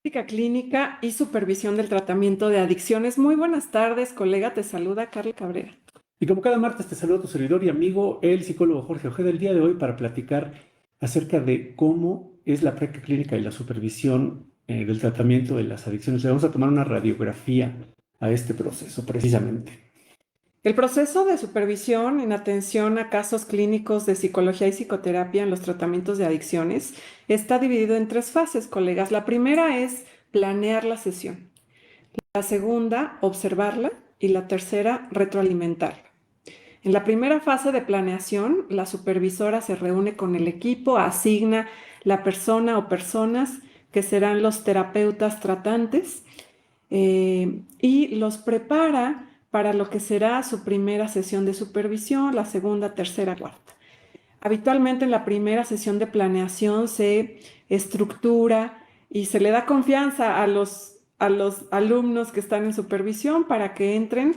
Práctica clínica y supervisión del tratamiento de adicciones. Muy buenas tardes, colega. Te saluda Carla Cabrera. Y como cada martes te saludo a tu servidor y amigo, el psicólogo Jorge Ojeda, el día de hoy para platicar acerca de cómo es la práctica clínica y la supervisión del tratamiento de las adicciones. Le vamos a tomar una radiografía a este proceso precisamente. El proceso de supervisión en atención a casos clínicos de psicología y psicoterapia en los tratamientos de adicciones está dividido en tres fases, colegas. La primera es planear la sesión. La segunda, observarla. Y la tercera, retroalimentarla. En la primera fase de planeación, la supervisora se reúne con el equipo, asigna la persona o personas que serán los terapeutas tratantes y los prepara para lo que será su primera sesión de supervisión, la segunda, tercera, cuarta. Habitualmente en la primera sesión de planeación se estructura y se le da confianza a los alumnos que están en supervisión para que entren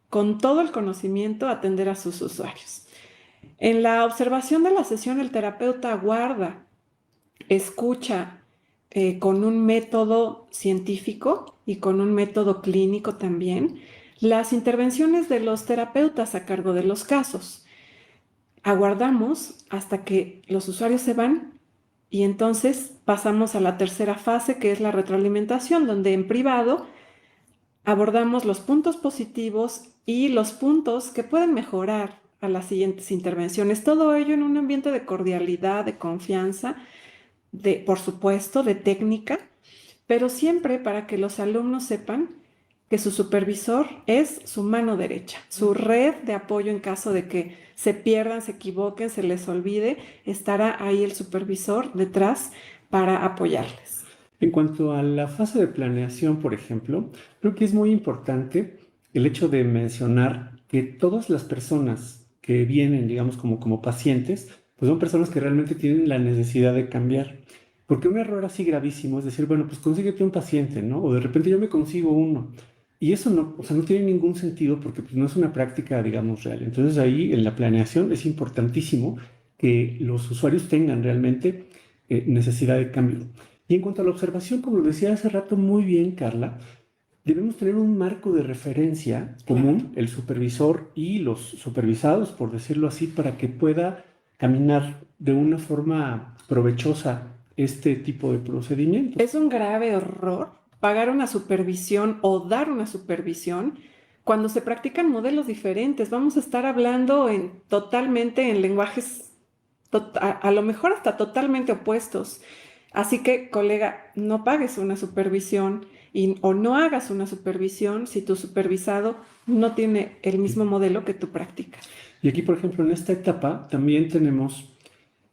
con todo el conocimiento a atender a sus usuarios. En la observación de la sesión, el terapeuta aguarda, escucha con un método científico y con un método clínico también las intervenciones de los terapeutas a cargo de los casos. Aguardamos hasta que los usuarios se van y entonces pasamos a la tercera fase, que es la retroalimentación, donde en privado abordamos los puntos positivos y los puntos que pueden mejorar a las siguientes intervenciones. Todo ello en un ambiente de cordialidad, de confianza, por supuesto, de técnica, pero siempre para que los alumnos sepan que su supervisor es su mano derecha, su red de apoyo en caso de que se pierdan, se equivoquen, se les olvide, estará ahí el supervisor detrás para apoyarles. En cuanto a la fase de planeación, por ejemplo, creo que es muy importante el hecho de mencionar que todas las personas que vienen, digamos, como pacientes, pues son personas que realmente tienen la necesidad de cambiar. Porque un error así gravísimo es decir, bueno, pues consíguete un paciente, ¿no? O de repente yo me consigo uno. Y eso no, o sea, no tiene ningún sentido porque pues, no es una práctica, digamos, real. Entonces ahí en la planeación es importantísimo que los usuarios tengan realmente necesidad de cambio. Y en cuanto a la observación, como lo decía hace rato muy bien, Carla, debemos tener un marco de referencia común, el supervisor y los supervisados, por decirlo así, para que pueda caminar de una forma provechosa este tipo de procedimientos. Es un grave error pagar una supervisión o dar una supervisión cuando se practican modelos diferentes. Vamos a estar hablando totalmente en lenguajes a lo mejor hasta totalmente opuestos. Así que, colega, no pagues una supervisión o no hagas una supervisión si tu supervisado no tiene el mismo modelo que tú practicas. Y aquí, por ejemplo, en esta etapa también tenemos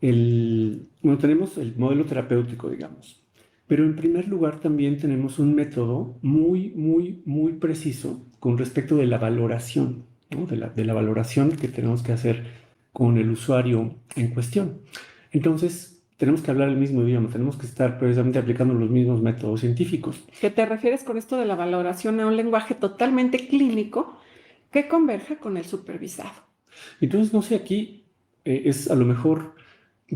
tenemos el modelo terapéutico, digamos. Pero en primer lugar también tenemos un método muy preciso con respecto de la valoración, ¿no? De la valoración que tenemos que hacer con el usuario en cuestión. Entonces, tenemos que hablar el mismo idioma, tenemos que estar precisamente aplicando los mismos métodos científicos. ¿Qué te refieres con esto de la valoración a un lenguaje totalmente clínico que converja con el supervisado? Entonces, no sé, aquí es a lo mejor,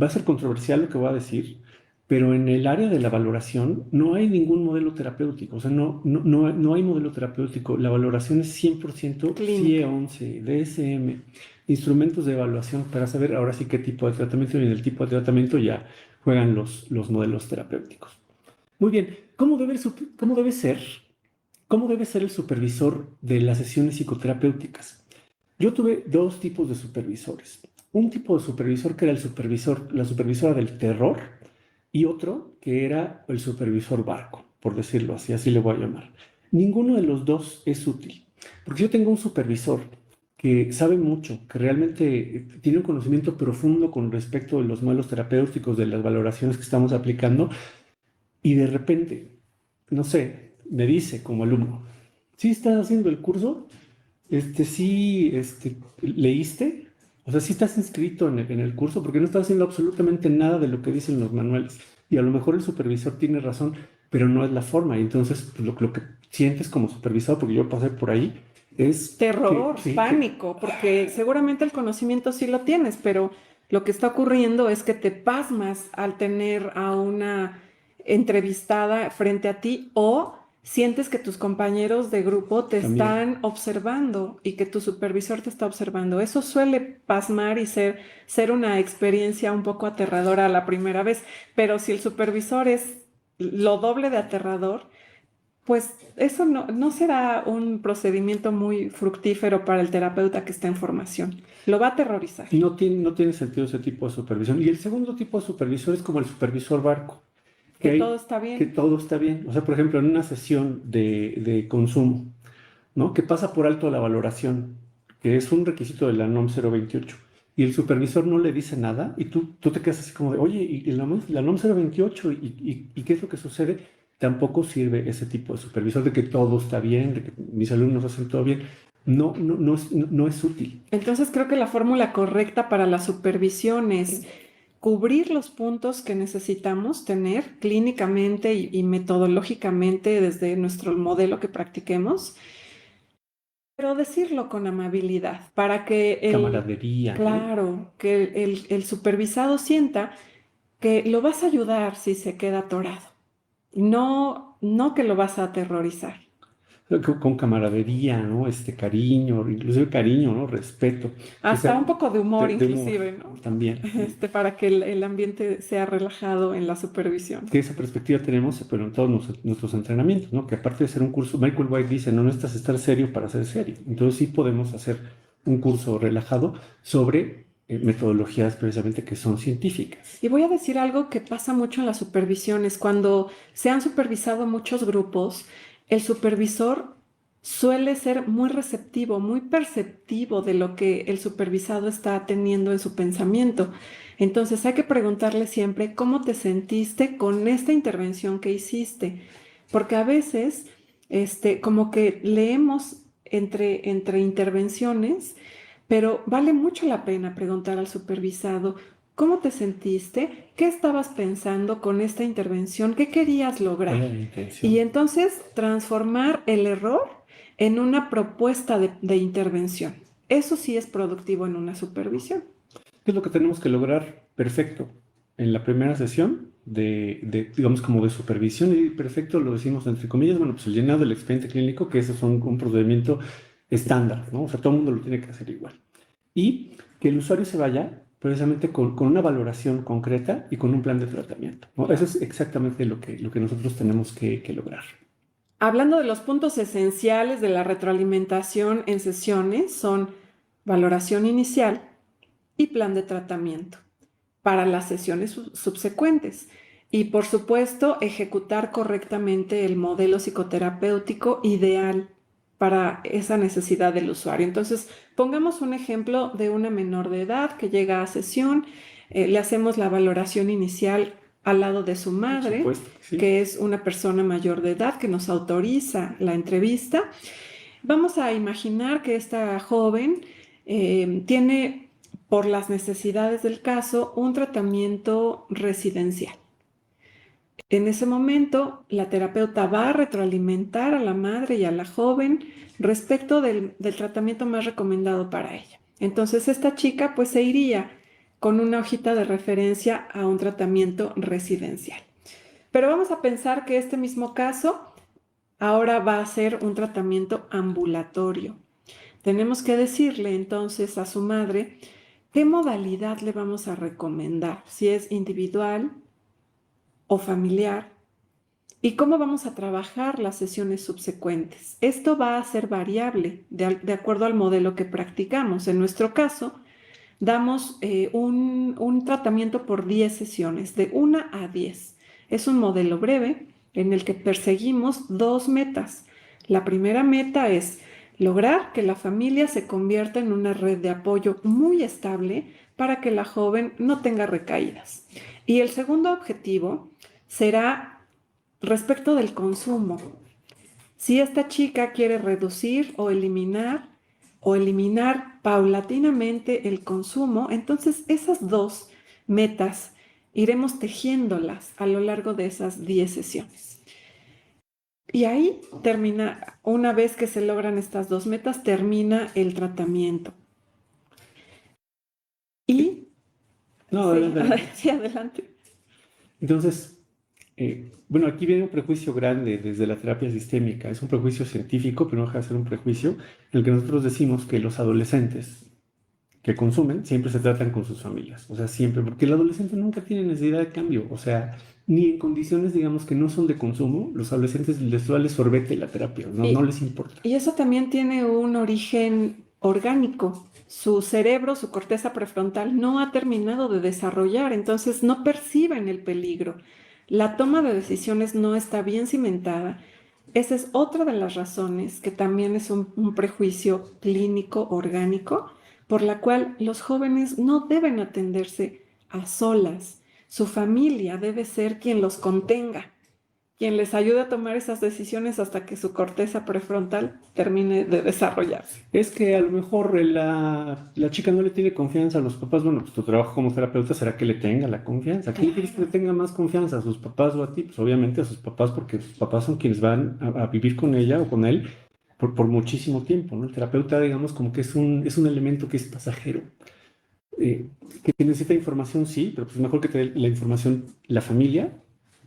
va a ser controversial lo que voy a decir, pero en el área de la valoración no hay ningún modelo terapéutico, o sea, no hay modelo terapéutico. La valoración es 100% Clínica. CIE-11, DSM, instrumentos de evaluación para saber ahora sí qué tipo de tratamiento y en el tipo de tratamiento ya juegan los modelos terapéuticos. Muy bien, cómo debe ser el supervisor de las sesiones psicoterapéuticas? Yo tuve dos tipos de supervisores. Un tipo de supervisor que era la supervisora del terror, y otro que era el supervisor barco, por decirlo así, así le voy a llamar. Ninguno de los dos es útil, porque yo tengo un supervisor que sabe mucho, que realmente tiene un conocimiento profundo con respecto de los modelos terapéuticos, de las valoraciones que estamos aplicando, y de repente, no sé, me dice como alumno, ¿sí estás haciendo el curso? Sí, ¿leíste? O sea, sí estás inscrito en el curso porque no estás haciendo absolutamente nada de lo que dicen los manuales. Y a lo mejor el supervisor tiene razón, pero no es la forma. Y entonces, pues, lo que sientes como supervisor, porque yo pasé por ahí, es Terror, que, sí, pánico, porque seguramente el conocimiento sí lo tienes, pero lo que está ocurriendo es que te pasmas al tener a una entrevistada frente a ti o sientes que tus compañeros de grupo te También. están observando y que tu supervisor te está observando. Eso suele pasmar y ser una experiencia un poco aterradora la primera vez, pero si el supervisor es lo doble de aterrador, pues eso no será un procedimiento muy fructífero para el terapeuta que está en formación. Lo va a aterrorizar. No tiene sentido ese tipo de supervisión. Y el segundo tipo de supervisor es como el supervisor barco, Que que todo hay, está que bien. todo está bien. O sea, por ejemplo, en una sesión de consumo, ¿no? Que pasa por alto la valoración, que es un requisito de la NOM 028, y el supervisor no le dice nada, y tú te quedas así como de, oye, ¿y la NOM 028? ¿Y qué es lo que sucede? Tampoco sirve ese tipo de supervisor de que todo está bien, de que mis alumnos hacen todo bien. No es útil. Entonces creo que la fórmula correcta para la supervisión es cubrir los puntos que necesitamos tener clínicamente y metodológicamente desde nuestro modelo que practiquemos, pero decirlo con amabilidad para que Camaradería, ¿no? claro, que el supervisado sienta que lo vas a ayudar si se queda atorado, no que lo vas a aterrorizar. Con camaradería, ¿no? Cariño, inclusive cariño, ¿no? Respeto, que Hasta sea un poco de humor de humor inclusive, ¿no? también, ¿no? Para que el ambiente sea relajado en la supervisión. Que esa perspectiva tenemos, pero en todos nuestros entrenamientos, ¿no? Que aparte de ser un curso, Michael White dice, no necesitas estar serio para ser serio. Entonces sí podemos hacer un curso relajado sobre metodologías precisamente que son científicas. Y voy a decir algo que pasa mucho en las supervisiones. Cuando se han supervisado muchos grupos, el supervisor suele ser muy receptivo, muy perceptivo de lo que el supervisado está teniendo en su pensamiento. Entonces hay que preguntarle siempre cómo te sentiste con esta intervención que hiciste, porque a veces, como que leemos entre intervenciones, pero vale mucho la pena preguntar al supervisado. ¿Cómo te sentiste? ¿Qué estabas pensando con esta intervención? ¿Qué querías ¿Cuál lograr? es la Y intención? entonces transformar el error en una propuesta de intervención. Eso sí es productivo en una supervisión. ¿Qué es lo que tenemos que lograr perfecto en la primera sesión digamos, como de supervisión? Y perfecto lo decimos entre comillas, bueno, pues el llenado del expediente clínico, que ese es un procedimiento estándar, ¿no? O sea, todo el mundo lo tiene que hacer igual. Y que el usuario se vaya precisamente con una valoración concreta y con un plan de tratamiento, ¿no? Eso es exactamente lo que nosotros tenemos que lograr. Hablando de los puntos esenciales de la retroalimentación en sesiones, son valoración inicial y plan de tratamiento para las sesiones subsecuentes. Y por supuesto, ejecutar correctamente el modelo psicoterapéutico ideal para esa necesidad del usuario. Entonces, pongamos un ejemplo de una menor de edad que llega a sesión, le hacemos la valoración inicial al lado de su Por madre, supuesto que sí. que es una persona mayor de edad que nos autoriza la entrevista. Vamos a imaginar que esta joven tiene, por las necesidades del caso, un tratamiento residencial. En ese momento, la terapeuta va a retroalimentar a la madre y a la joven respecto del tratamiento más recomendado para ella. Entonces, esta chica pues se iría con una hojita de referencia a un tratamiento residencial. Pero vamos a pensar que este mismo caso ahora va a ser un tratamiento ambulatorio. Tenemos que decirle entonces a su madre qué modalidad le vamos a recomendar, si es individual o familiar, y cómo vamos a trabajar las sesiones subsecuentes. Esto va a ser variable de acuerdo al modelo que practicamos. En nuestro caso, damos un tratamiento por 10 sesiones, de 1 a 10. Es un modelo breve en el que perseguimos dos metas. La primera meta es lograr que la familia se convierta en una red de apoyo muy estable para que la joven no tenga recaídas. Y el segundo objetivo será respecto del consumo. Si esta chica quiere reducir o eliminar paulatinamente el consumo, entonces esas dos metas iremos tejiéndolas a lo largo de esas 10 sesiones. Y ahí termina, una vez que se logran estas dos metas, termina el tratamiento. Y No, sí, adelante, adelante. sí, adelante. Entonces, Bueno, aquí viene un prejuicio grande desde la terapia sistémica. Es un prejuicio científico, pero no deja de ser un prejuicio en el que nosotros decimos que los adolescentes que consumen siempre se tratan con sus familias. O sea, siempre, porque el adolescente nunca tiene necesidad de cambio. O sea, ni en condiciones, digamos, que no son de consumo, los adolescentes les vale sorbete la terapia, no, no Y, les importa. y eso también tiene un origen orgánico. Su cerebro, su corteza prefrontal no ha terminado de desarrollar, entonces no perciben el peligro. La toma de decisiones no está bien cimentada. Esa es otra de las razones que también es un prejuicio clínico orgánico por la cual los jóvenes no deben atenderse a solas. Su familia debe ser quien los contenga, quien les ayude a tomar esas decisiones hasta que su corteza prefrontal termine de desarrollarse. Es que a lo mejor la chica no le tiene confianza a los papás. Bueno, pues tu trabajo como terapeuta será que le tenga la confianza. ¿A quién quieres que le tenga más confianza? ¿A sus papás o a ti? Pues obviamente a sus papás, porque sus papás son quienes van a vivir con ella o con él por muchísimo tiempo, ¿no? El terapeuta, digamos, como que es un elemento que es pasajero. Eh, que necesita información, sí, pero pues mejor que te dé la información la familia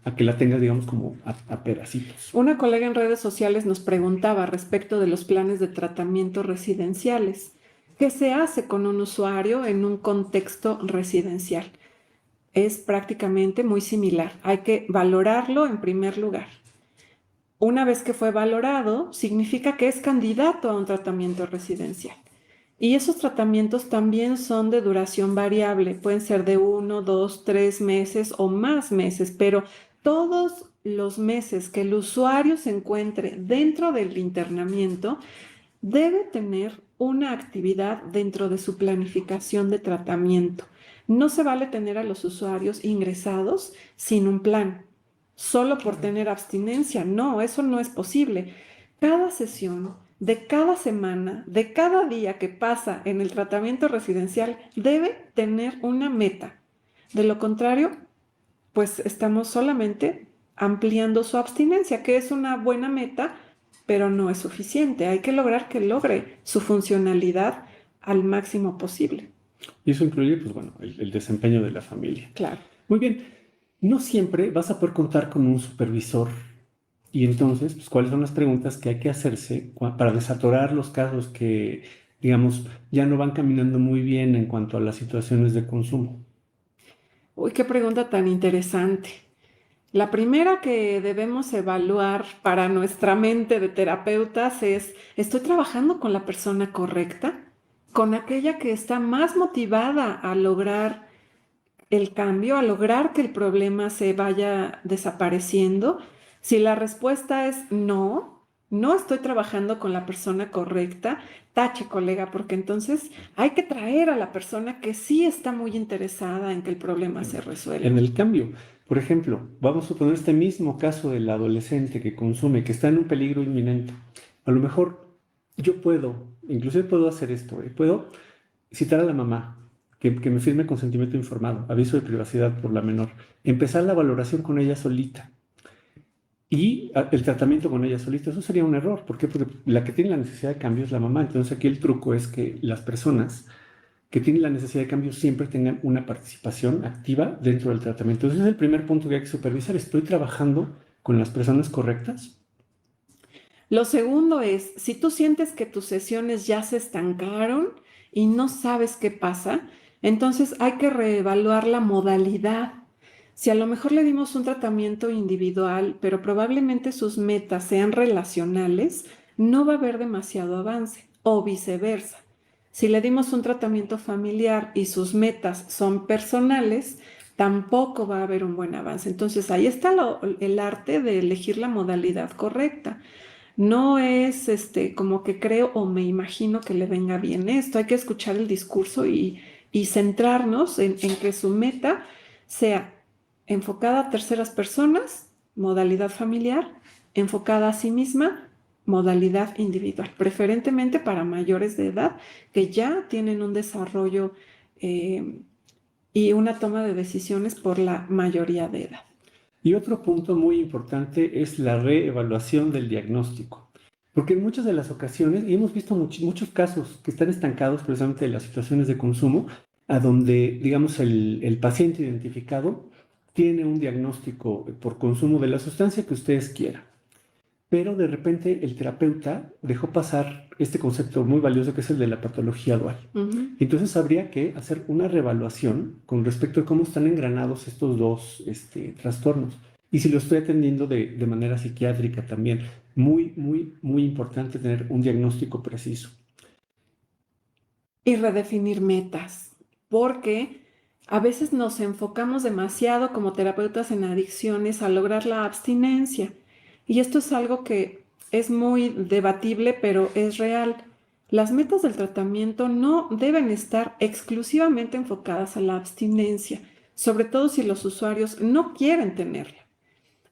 a que la tengas, digamos, como a pedacitos. Una colega en redes sociales nos preguntaba respecto de los planes de tratamiento residenciales. ¿Qué se hace con un usuario en un contexto residencial? Es prácticamente muy similar. Hay que valorarlo en primer lugar. Una vez que fue valorado, significa que es candidato a un tratamiento residencial. Y esos tratamientos también son de duración variable, pueden ser de 1, 2, 3 meses o más meses, pero todos los meses que el usuario se encuentre dentro del internamiento debe tener una actividad dentro de su planificación de tratamiento. No se vale tener a los usuarios ingresados sin un plan, solo por tener abstinencia. No, eso no es posible. Cada sesión de cada semana, de cada día que pasa en el tratamiento residencial, debe tener una meta. De lo contrario, pues estamos solamente ampliando su abstinencia, que es una buena meta, pero no es suficiente. Hay que lograr que logre su funcionalidad al máximo posible. Y eso incluye, pues bueno, el desempeño de la familia. Claro. Muy bien, no siempre vas a poder contar con un supervisor. Y entonces, pues, ¿cuáles son las preguntas que hay que hacerse para desatorar los casos que, digamos, ya no van caminando muy bien en cuanto a las situaciones de consumo? Uy, qué pregunta tan interesante. La primera que debemos evaluar para nuestra mente de terapeutas es, ¿estoy trabajando con la persona correcta? ¿Con aquella que está más motivada a lograr el cambio, a lograr que el problema se vaya desapareciendo? Si la respuesta es no, no estoy trabajando con la persona correcta, tache, colega, porque entonces hay que traer a la persona que sí está muy interesada en que el problema se resuelva. En el cambio, por ejemplo, vamos a suponer este mismo caso del adolescente que consume, que está en un peligro inminente. A lo mejor yo puedo, inclusive puedo hacer esto, puedo citar a la mamá, que me firme consentimiento informado, aviso de privacidad por la menor, empezar la valoración con ella solita y el tratamiento con ella solita. Eso sería un error. ¿Por qué? Porque la que tiene la necesidad de cambio es la mamá. Entonces aquí el truco es que las personas que tienen la necesidad de cambio siempre tengan una participación activa dentro del tratamiento. Ese es el primer punto que hay que supervisar. ¿Estoy trabajando con las personas correctas? Lo segundo es, si tú sientes que tus sesiones ya se estancaron y no sabes qué pasa, entonces hay que reevaluar la modalidad. Si a lo mejor le dimos un tratamiento individual, pero probablemente sus metas sean relacionales, no va a haber demasiado avance, o viceversa. Si le dimos un tratamiento familiar y sus metas son personales, tampoco va a haber un buen avance. Entonces ahí está el arte de elegir la modalidad correcta. No es como que creo o me imagino que le venga bien esto. Hay que escuchar el discurso y centrarnos en que su meta sea enfocada a terceras personas, modalidad familiar, enfocada a sí misma, modalidad individual, preferentemente para mayores de edad que ya tienen un desarrollo y una toma de decisiones por la mayoría de edad. Y otro punto muy importante es la reevaluación del diagnóstico. Porque en muchas de las ocasiones, y hemos visto muchos casos que están estancados precisamente en las situaciones de consumo, a donde, digamos, el paciente identificado tiene un diagnóstico por consumo de la sustancia que ustedes quieran, pero de repente el terapeuta dejó pasar este concepto muy valioso que es el de la patología dual. Entonces habría que hacer una reevaluación con respecto a cómo están engranados estos dos trastornos. Y si lo estoy atendiendo de manera psiquiátrica también, muy, muy, muy importante tener un diagnóstico preciso. Y redefinir metas, porque a veces nos enfocamos demasiado como terapeutas en adicciones a lograr la abstinencia. Y esto es algo que es muy debatible, pero es real. Las metas del tratamiento no deben estar exclusivamente enfocadas a la abstinencia, sobre todo si los usuarios no quieren tenerla.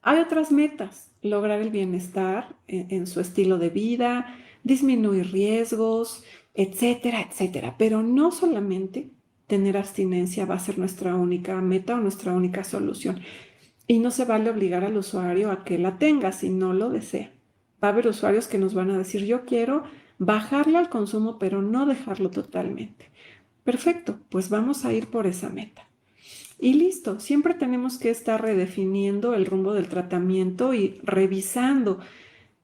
Hay otras metas: lograr el bienestar en su estilo de vida, disminuir riesgos, etcétera, etcétera. Pero no solamente tener abstinencia va a ser nuestra única meta o nuestra única solución. Y no se vale obligar al usuario a que la tenga si no lo desea. Va a haber usuarios que nos van a decir: yo quiero bajarle al consumo, pero no dejarlo totalmente. Perfecto, pues vamos a ir por esa meta. Y listo, siempre tenemos que estar redefiniendo el rumbo del tratamiento y revisando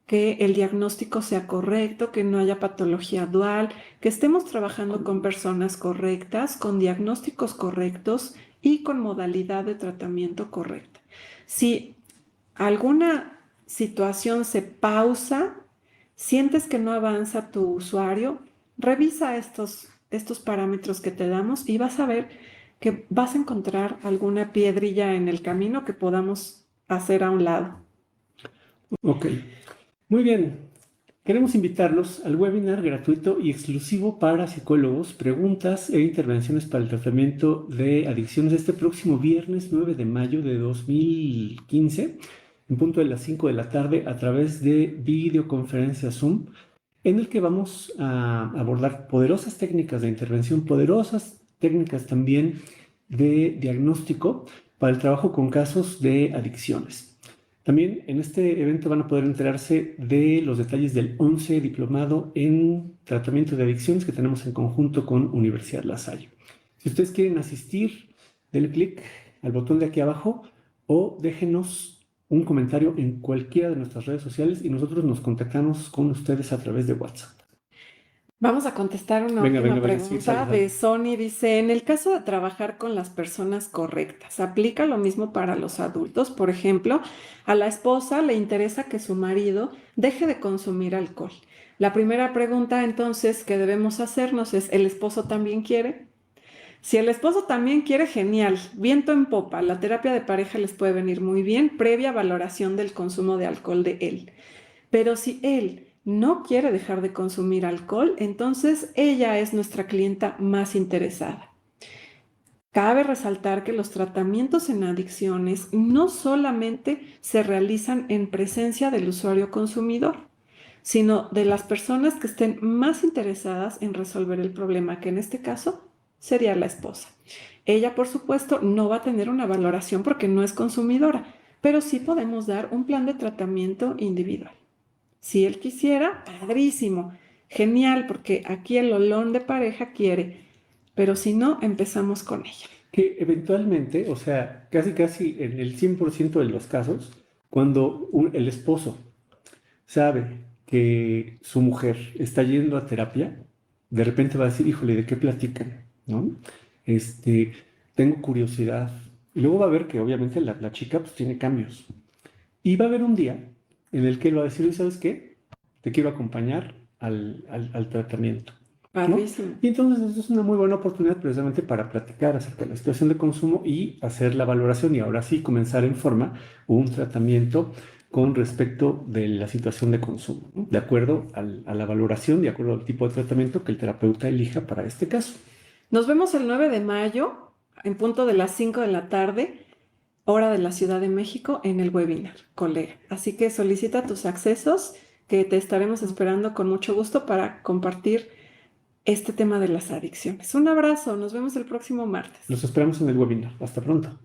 que el diagnóstico sea correcto, que no haya patología dual, que estemos trabajando con personas correctas, con diagnósticos correctos y con modalidad de tratamiento correcta. Si alguna situación se pausa, sientes que no avanza tu usuario, revisa estos parámetros que te damos y vas a ver que vas a encontrar alguna piedrilla en el camino que podamos hacer a un lado. Ok, muy bien. Queremos invitarlos al webinar gratuito y exclusivo para psicólogos, preguntas e intervenciones para el tratamiento de adicciones este próximo viernes 9 de mayo de 2015, en punto de las 5 de la tarde, a través de videoconferencia Zoom, en el que vamos a abordar poderosas técnicas de intervención, poderosas técnicas también de diagnóstico para el trabajo con casos de adicciones. También en este evento van a poder enterarse de los detalles del 11 diplomado en tratamiento de adicciones que tenemos en conjunto con Universidad La Salle. Si ustedes quieren asistir, denle clic al botón de aquí abajo o déjenos un comentario en cualquiera de nuestras redes sociales y nosotros nos contactamos con ustedes a través de WhatsApp. Vamos a contestar una última pregunta de Sony. Dice: en el caso de trabajar con las personas correctas, ¿aplica lo mismo para los adultos? Por ejemplo, a la esposa le interesa que su marido deje de consumir alcohol. La primera pregunta entonces que debemos hacernos es: ¿el esposo también quiere? Si el esposo también quiere, genial, viento en popa. La terapia de pareja les puede venir muy bien, previa valoración del consumo de alcohol de él. Pero si él no quiere dejar de consumir alcohol, entonces ella es nuestra clienta más interesada. Cabe resaltar que los tratamientos en adicciones no solamente se realizan en presencia del usuario consumidor, sino de las personas que estén más interesadas en resolver el problema, que en este caso sería la esposa. Ella, por supuesto, no va a tener una valoración porque no es consumidora, pero sí podemos dar un plan de tratamiento individual. Si él quisiera, padrísimo, genial, porque aquí el olón de pareja quiere, pero si no, empezamos con ella. Que eventualmente, o sea, casi en el 100% de los casos, cuando el esposo sabe que su mujer está yendo a terapia, de repente va a decir: híjole, ¿de qué platican? ¿No? Este, tengo curiosidad. Y luego va a ver que obviamente la chica pues tiene cambios. Y va a haber un día en el que él va a decir: ¿sabes qué? Te quiero acompañar al tratamiento, ¿no? Padrísimo. Y entonces eso es una muy buena oportunidad precisamente para platicar acerca de la situación de consumo y hacer la valoración y ahora sí comenzar en forma un tratamiento con respecto de la situación de consumo, ¿no? De acuerdo a la valoración, de acuerdo al tipo de tratamiento que el terapeuta elija para este caso. Nos vemos el 9 de mayo, en punto de las 5 de la tarde, hora de la Ciudad de México, en el webinar, colega. Así que solicita tus accesos, que te estaremos esperando con mucho gusto para compartir este tema de las adicciones. Un abrazo, nos vemos el próximo martes. Los esperamos en el webinar. Hasta pronto.